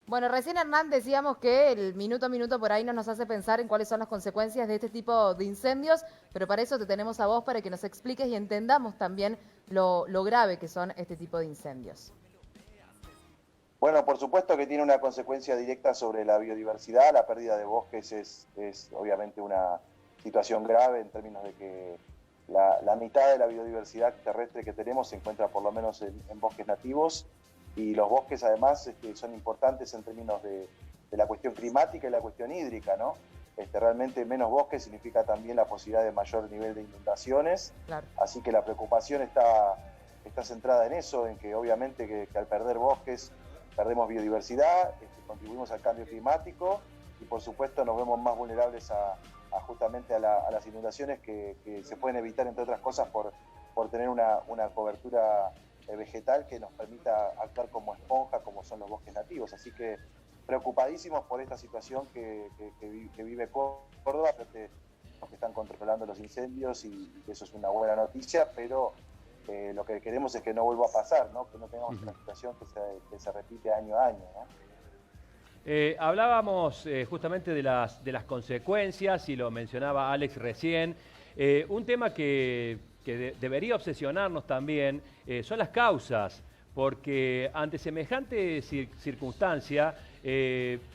Bueno, recién Hernán decíamos que el minuto a minuto por ahí no nos hace pensar en cuáles son las consecuencias de este tipo de incendios, pero para eso te tenemos a vos para que nos expliques y entendamos también lo grave que son este tipo de incendios. Bueno, por supuesto que tiene una consecuencia directa sobre la biodiversidad. La pérdida de bosques es obviamente una situación grave en términos de que la mitad de la biodiversidad terrestre que tenemos se encuentra por lo menos en bosques nativos, y los bosques además son importantes en términos de la cuestión climática y la cuestión hídrica, ¿no? Realmente menos bosques significa también la posibilidad de mayor nivel de inundaciones, Claro. así que la preocupación está centrada en eso, en que obviamente que al perder bosques perdemos biodiversidad, contribuimos al cambio climático y por supuesto nos vemos más vulnerables a justamente a las inundaciones que se pueden evitar, entre otras cosas, por tener una cobertura vegetal que nos permita actuar como esponja, como son los bosques nativos. Así que preocupadísimos por esta situación que vive Córdoba, que están controlando los incendios y eso es una buena noticia, pero lo que queremos es que no vuelva a pasar, ¿no? Que no tengamos una situación que se repite año a año, ¿no? Hablábamos justamente de las consecuencias, y lo mencionaba Alex recién. Un tema que debería obsesionarnos también son las causas, porque ante semejante circunstancia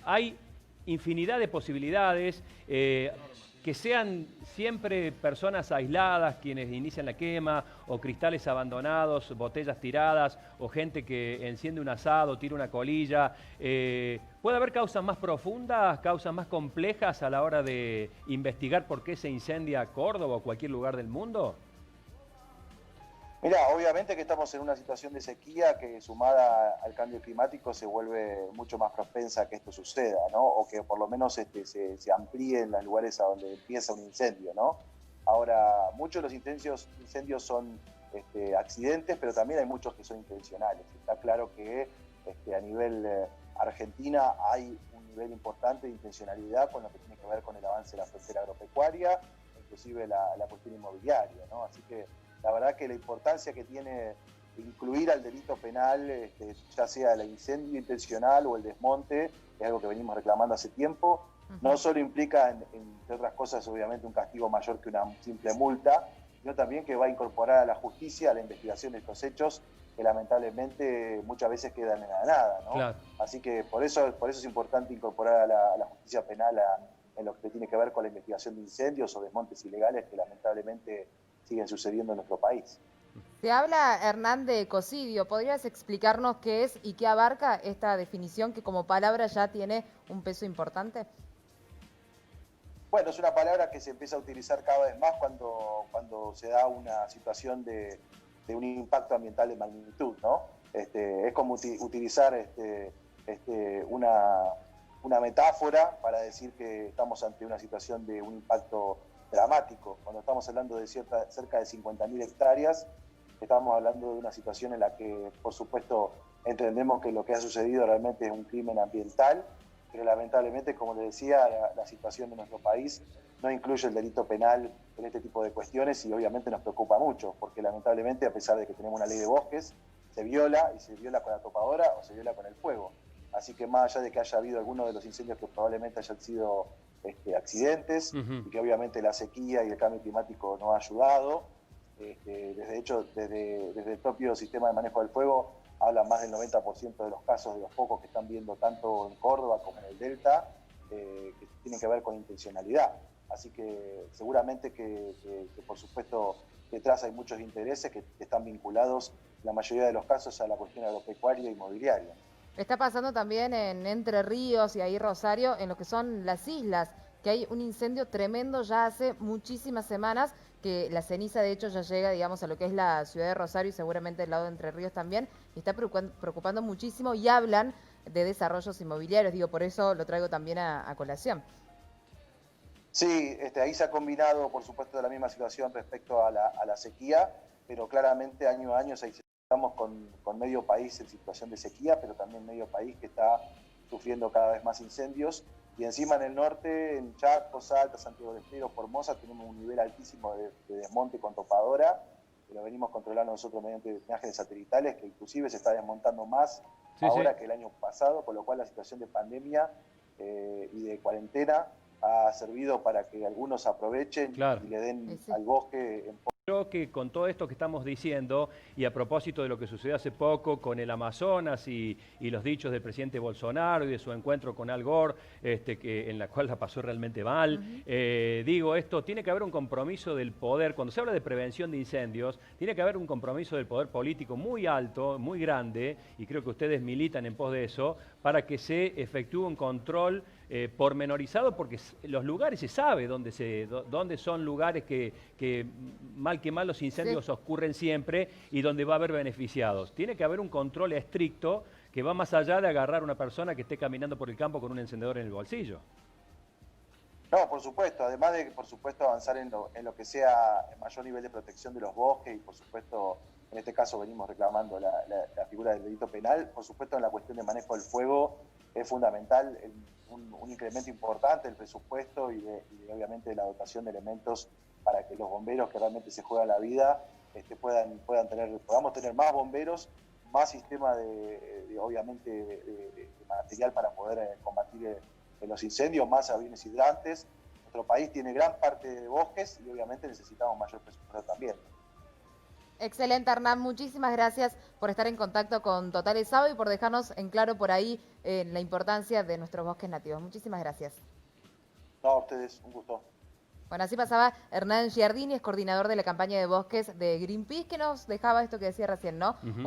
hay infinidad de posibilidades. Que sean siempre personas aisladas quienes inician la quema, o cristales abandonados, botellas tiradas, o gente que enciende un asado, tira una colilla. ¿Puede haber causas más profundas, causas más complejas a la hora de investigar por qué se incendia Córdoba o cualquier lugar del mundo? Mira, obviamente que estamos en una situación de sequía que, sumada al cambio climático, se vuelve mucho más propensa a que esto suceda, ¿no? O que por lo menos se amplíen los lugares a donde empieza un incendio, ¿no? Ahora, muchos de los incendios son accidentes, pero también hay muchos que son intencionales. Está claro que a nivel Argentina hay un nivel importante de intencionalidad con lo que tiene que ver con el avance de la frontera agropecuaria, inclusive la cuestión inmobiliaria, ¿no? Así que la verdad que la importancia que tiene incluir al delito penal, ya sea el incendio intencional o el desmonte, es algo que venimos reclamando hace tiempo. No solo implica, entre otras cosas, obviamente un castigo mayor que una simple multa, sino también que va a incorporar a la justicia a la investigación de estos hechos que lamentablemente muchas veces quedan en la nada, ¿no? Claro. Así que por eso es importante incorporar a la justicia penal en lo que tiene que ver con la investigación de incendios o desmontes ilegales que lamentablemente siguen sucediendo en nuestro país. Se habla, Hernán, de ecocidio. ¿Podrías explicarnos qué es y qué abarca esta definición que como palabra ya tiene un peso importante? Bueno, es una palabra que se empieza a utilizar cada vez más cuando se da una situación de un impacto ambiental de magnitud, ¿no? Es como utilizar una metáfora para decir que estamos ante una situación de un impacto dramático. Cuando estamos hablando de cerca de 50.000 hectáreas, estamos hablando de una situación en la que, por supuesto, entendemos que lo que ha sucedido realmente es un crimen ambiental, pero lamentablemente, como les decía, la situación de nuestro país no incluye el delito penal en este tipo de cuestiones y obviamente nos preocupa mucho, porque lamentablemente, a pesar de que tenemos una ley de bosques, se viola, y se viola con la topadora o se viola con el fuego. Así que más allá de que haya habido algunos de los incendios que probablemente hayan sido accidentes, y que obviamente la sequía y el cambio climático no ha ayudado, desde el propio sistema de manejo del fuego habla más del 90% de los casos de los focos que están viendo tanto en Córdoba como en el Delta, que tienen que ver con intencionalidad. Así que seguramente que por supuesto detrás hay muchos intereses que están vinculados en la mayoría de los casos a la cuestión agropecuaria e inmobiliaria. Está pasando también en Entre Ríos y ahí Rosario, en lo que son las islas, que hay un incendio tremendo ya hace muchísimas semanas, que la ceniza de hecho ya llega, digamos, a lo que es la ciudad de Rosario y seguramente el lado de Entre Ríos también, y está preocupando muchísimo y hablan de desarrollos inmobiliarios, digo, por eso lo traigo también a colación. Sí, ahí se ha combinado, por supuesto, la misma situación respecto a la sequía, pero claramente año a año estamos con medio país en situación de sequía, pero también medio país que está sufriendo cada vez más incendios. Y encima en el norte, en Chaco, Salta, Santiago del Estero, Formosa, tenemos un nivel altísimo de desmonte con topadora, que lo venimos controlando nosotros mediante imágenes satelitales, que inclusive se está desmontando más ahora que el año pasado, con lo cual la situación de pandemia y de cuarentena ha servido para que algunos aprovechen y le den al bosque en Creo que con todo esto que estamos diciendo, y a propósito de lo que sucedió hace poco con el Amazonas y los dichos del presidente Bolsonaro y de su encuentro con Al Gore, en la cual la pasó realmente mal, digo, esto tiene que haber un compromiso del poder. Cuando se habla de prevención de incendios, tiene que haber un compromiso del poder político muy alto, muy grande, y creo que ustedes militan en pos de eso, para que se efectúe un control pormenorizado, porque los lugares se sabe dónde son lugares que mal que mal los incendios ocurren siempre y donde va a haber beneficiados. Tiene que haber un control estricto que va más allá de agarrar a una persona que esté caminando por el campo con un encendedor en el bolsillo. No, por supuesto, además de, por supuesto, avanzar en lo que sea el mayor nivel de protección de los bosques y, por supuesto, en este caso venimos reclamando la figura del delito penal, por supuesto, en la cuestión de manejo del fuego es fundamental un incremento importante del presupuesto y obviamente de la dotación de elementos para que los bomberos que realmente se juegan la vida podamos tener más bomberos, más sistema obviamente de material para poder combatir los incendios, más aviones hidrantes. Nuestro país tiene gran parte de bosques y obviamente necesitamos mayor presupuesto también. Excelente, Hernán. Muchísimas gracias por estar en contacto con Total ESAO y por dejarnos en claro por ahí la importancia de nuestros bosques nativos. Muchísimas gracias. No, a ustedes, un gusto. Bueno, así pasaba Hernán Giardini, es coordinador de la campaña de bosques de Greenpeace, que nos dejaba esto que decía recién, ¿no?